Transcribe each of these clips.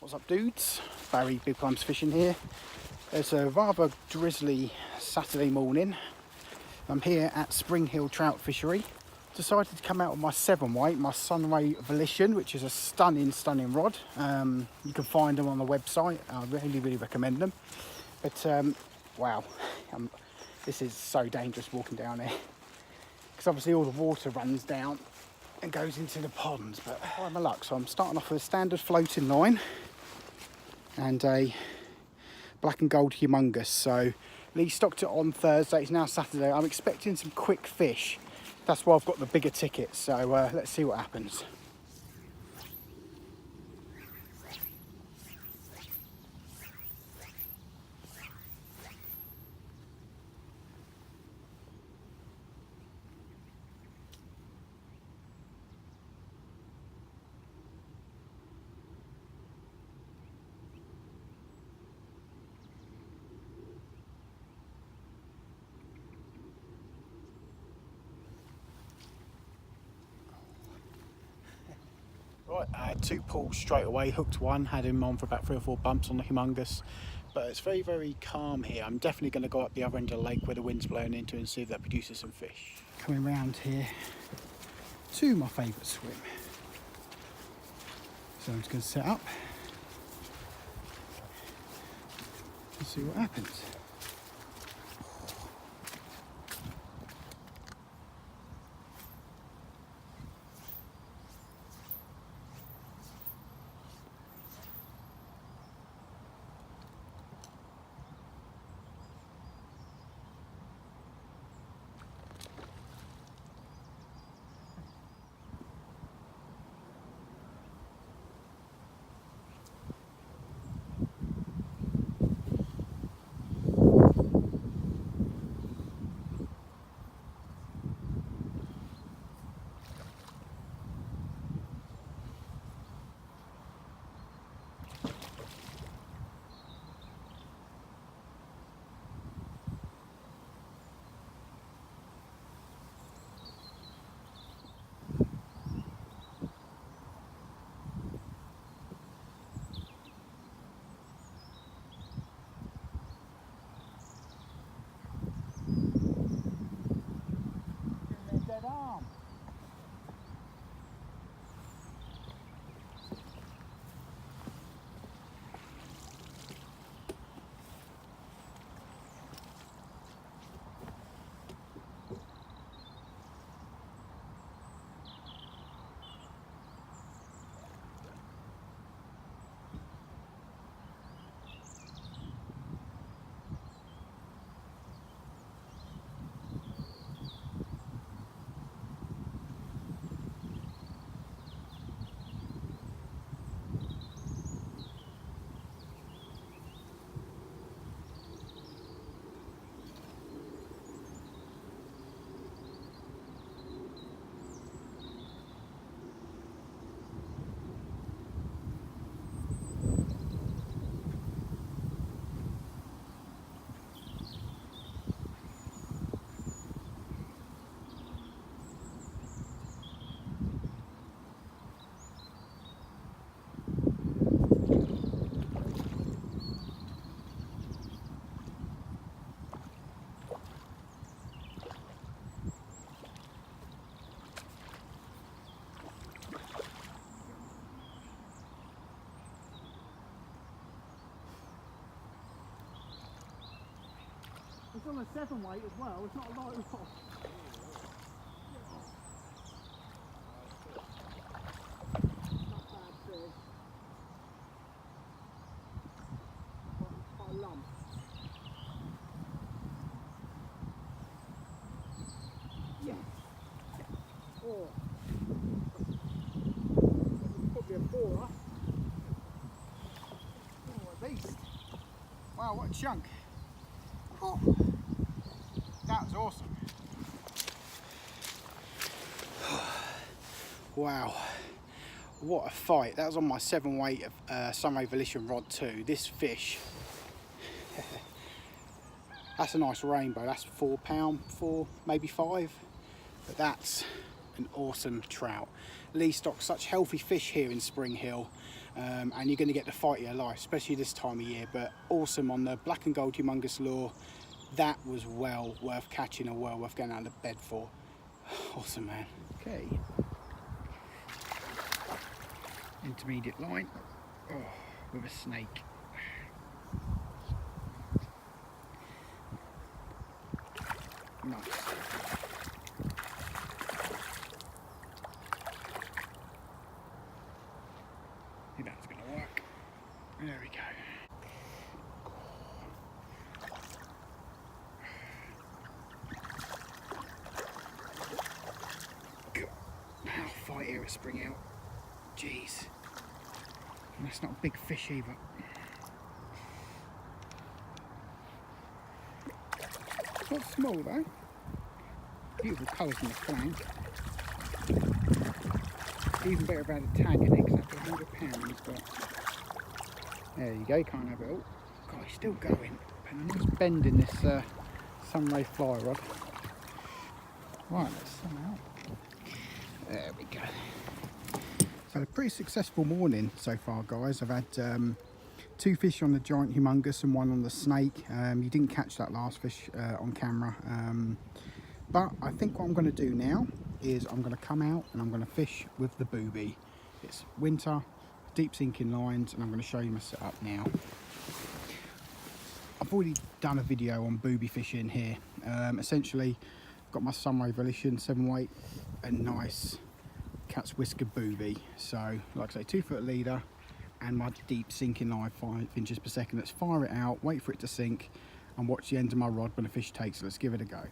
What's up, dudes? Barry Big Plums Fishing here. It's a rather drizzly Saturday morning. I'm here at Spring Hill Trout Fishery. Decided to come out with my 7-weight, my Sunray Volition, which is a stunning rod. You can find them on the website. I really recommend them. But wow, this is so dangerous walking down here, because obviously all the water runs down and goes into the ponds. But try my luck, so I'm starting off with a standard floating line and a black and gold humongous. So Lee stocked it on Thursday, it's now Saturday. I'm expecting some quick fish. That's why I've got the bigger tickets. So let's see what happens. Right, I had 2 pulls straight away, hooked one, had him on for about 3 or 4 bumps on the humongous. But it's very calm here. I'm definitely going to go up the other end of the lake where the wind's blowing into and see if that produces some fish. Coming round here to my favourite swim. So I'm just going to set up and see what happens. Dead arm. It's on a 7-weight as well, it's not a light rod. Not bad fish. Quite a lump. Yes! Oh! Probably a 4-er. Oh, a beast. Wow, what a chunk. Oh. That was awesome. Wow, what a fight. That was on my 7-weight Sunray Volition rod too. This fish, that's a nice rainbow. That's £4, 4, maybe 5. But that's an awesome trout. Lee stocks such healthy fish here in Spring Hill. and you're going to get the fight of your life, especially this time of year. But awesome on the black and gold humongous lure. That was well worth catching or well worth going out of bed for. Awesome, man. Okay, intermediate line, oh, with a snake. Nice. I think that's going to work. There we go. I'll fight here at Spring Hill. Jeez. And that's not a big fish either. It's not small though. Beautiful colours in the flank. Even better if I had a tag in it, because that's £100, but there you go, can't have it all. God, he's still going. And a nice bend in this sunray fly rod. Right, let's sum out. There we go. So a pretty successful morning so far, guys. I've had 2 fish on the giant humongous and 1 on the snake. You didn't catch that last fish on camera, but I think what I'm going to do now is I'm going to come out and I'm going to fish with the booby. It's winter, deep sinking lines, and I'm going to show you my setup now. I've already done a video on booby fishing here. Essentially, I've got my Sunray Volition 7-weight, a nice cat's whisker booby. So, like I say, 2-foot leader and my deep sinking line, 5 inches per second. Let's fire it out, wait for it to sink, and watch the end of my rod when the fish takes it. Let's give it a go.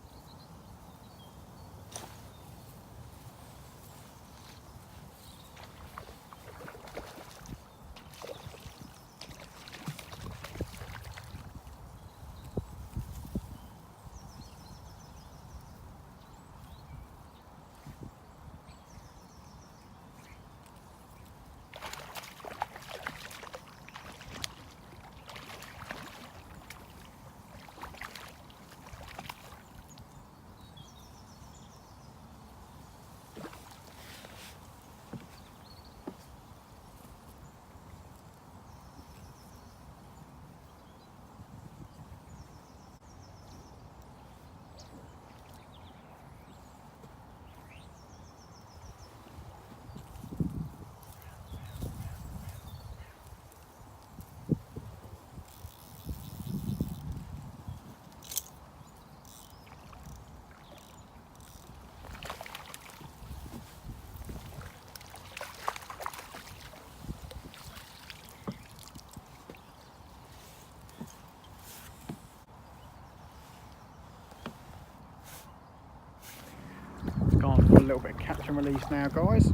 Gone for a little bit of catch and release now, guys,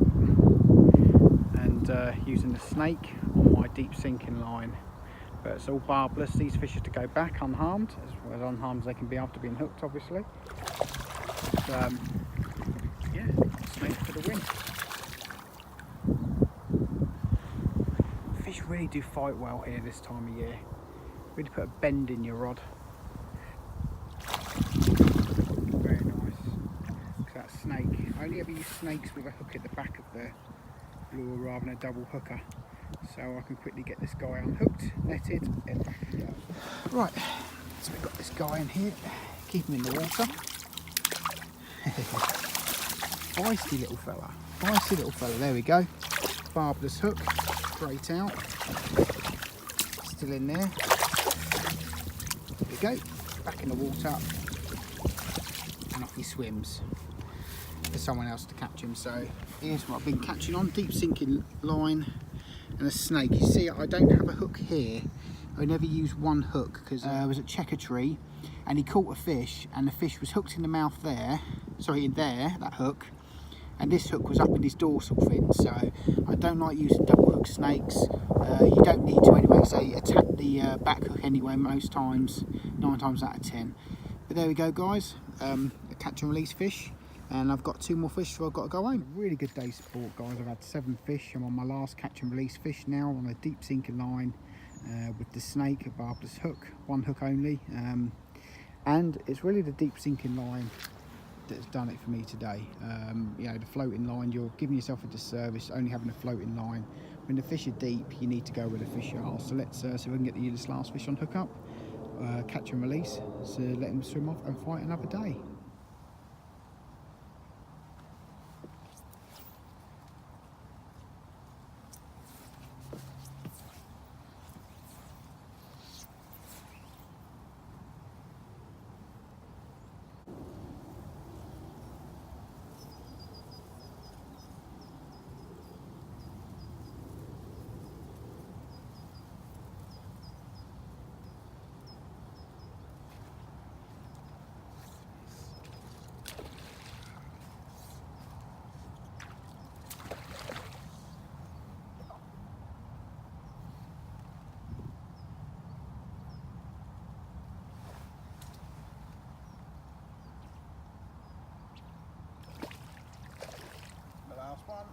and using the snake on my deep sinking line. But it's all barbless. These fish are to go back unharmed, as unharmed as they can be after being hooked, obviously. But, yeah, snake for the win. Fish really do fight well here this time of year. Really put a bend in your rod. Very nice. That snake, I only ever use snakes with a hook at the back of the lure rather than a double hooker, so I can quickly get this guy unhooked, netted, and back we go. Right, so we've got this guy in here, keep him in the water. Feisty little fella, there we go. Barbless hook, straight out, still in there. There we go, back in the water, and off he swims for someone else to catch him. So here's what I've been catching on, deep sinking line and a snake. You see, I don't have a hook here. I never use one hook because I was at Checker Tree and he caught a fish and the fish was hooked in the mouth there, sorry, in there, that hook, and this hook was up in his dorsal fin. So I don't like using double hook snakes. You don't need to anyway, so you attack the back hook anyway most times, 9 times out of 10. But there we go, guys, a catch and release fish. And I've got 2 more fish, so I've got to go home. Really good day's sport, guys. I've had 7 fish. I'm on my last catch and release fish now on a deep sinking line with the snake, a barbless hook, 1 hook only. And it's really the deep sinking line that's done it for me today. You know, the floating line, you're giving yourself a disservice only having a floating line When the fish are deep, you need to go where the fish are. So let's see if we can get this last fish on hook up, catch and release, so let him swim off and fight another day. Last one.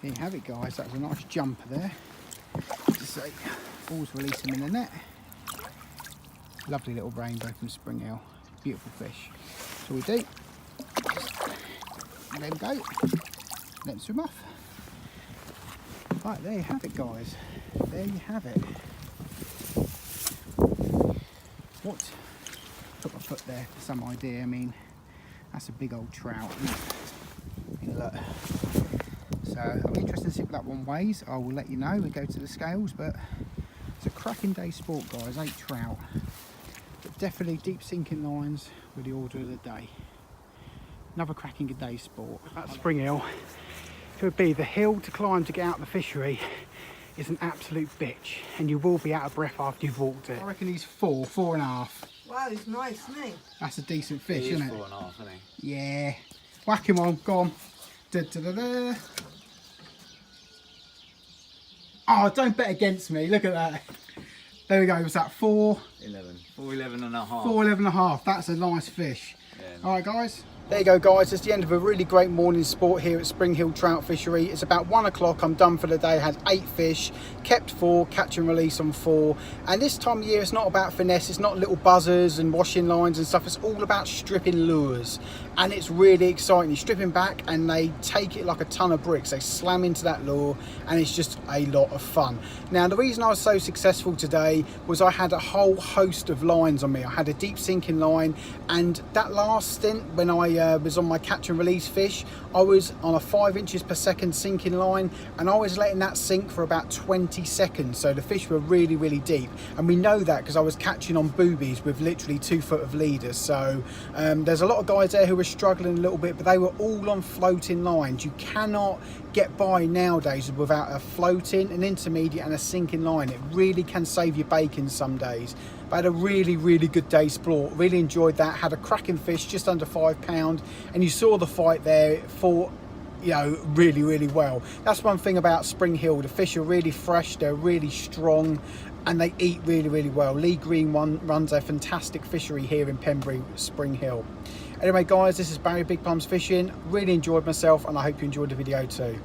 There you have it, guys. That was a nice jumper there. Just say, balls release him in the net. Lovely little rainbow from Spring Hill. Beautiful fish. So we do. Just let him go. Let him swim off. Right, there you have it, guys. There you have it. What? Put my foot there for some idea. I mean, that's a big old trout. I mean, look. So I'll be interested to see what that one weighs. I will let you know. We go to the scales, but it's a cracking day's sport, guys. 8 trout, but definitely deep sinking lines with the order of the day. Another cracking day's sport. At Spring Hill, it would be the hill to climb to get out the fishery is an absolute bitch, and you will be out of breath after you've walked it. I reckon he's 4.5. Wow, he's nice, isn't he? That's a decent fish, isn't it? 4.5, isn't he? Yeah. Whack him on. Go on. Da, da, da, da. Oh, don't bet against me. Look at that. There we go. Was that 4.11 and a half. 4.11 and a half. That's a nice fish. Yeah, nice. All right, guys. There you go, guys. It's the end of a really great morning sport here at Spring Hill Trout Fishery. It's about 1 o'clock. I'm done for the day. I had 8 fish, kept 4, catch and release on 4. And this time of year, it's not about finesse. It's not little buzzers and washing lines and stuff. It's all about stripping lures. And it's really exciting. You strip them back and they take it like a ton of bricks. They slam into that lure and it's just a lot of fun. Now, the reason I was so successful today was I had a whole host of lines on me. I had a deep sinking line, and that last stint when I was on my catch and release fish, I was on a 5 inches per second sinking line, and I was letting that sink for about 20 seconds. So the fish were really, really deep. And we know that because I was catching on boobies with literally 2 foot of leaders. So there's a lot of guys there who were struggling a little bit, but they were all on floating lines. You cannot get by nowadays without a floating, an intermediate and a sinking line. It really can save your bacon some days. But I had a really, really good day's sport. Really enjoyed that. Had a cracking fish, just under £5, and you saw the fight there. Fought, you know, really, really well. That's one thing about Spring Hill. The fish are really fresh, they're really strong, and they eat really, really well. Lee Green runs a fantastic fishery here in Pembury, Spring Hill. Anyway, guys, this is Barry Big Plums Fishing. Really enjoyed myself, and I hope you enjoyed the video too.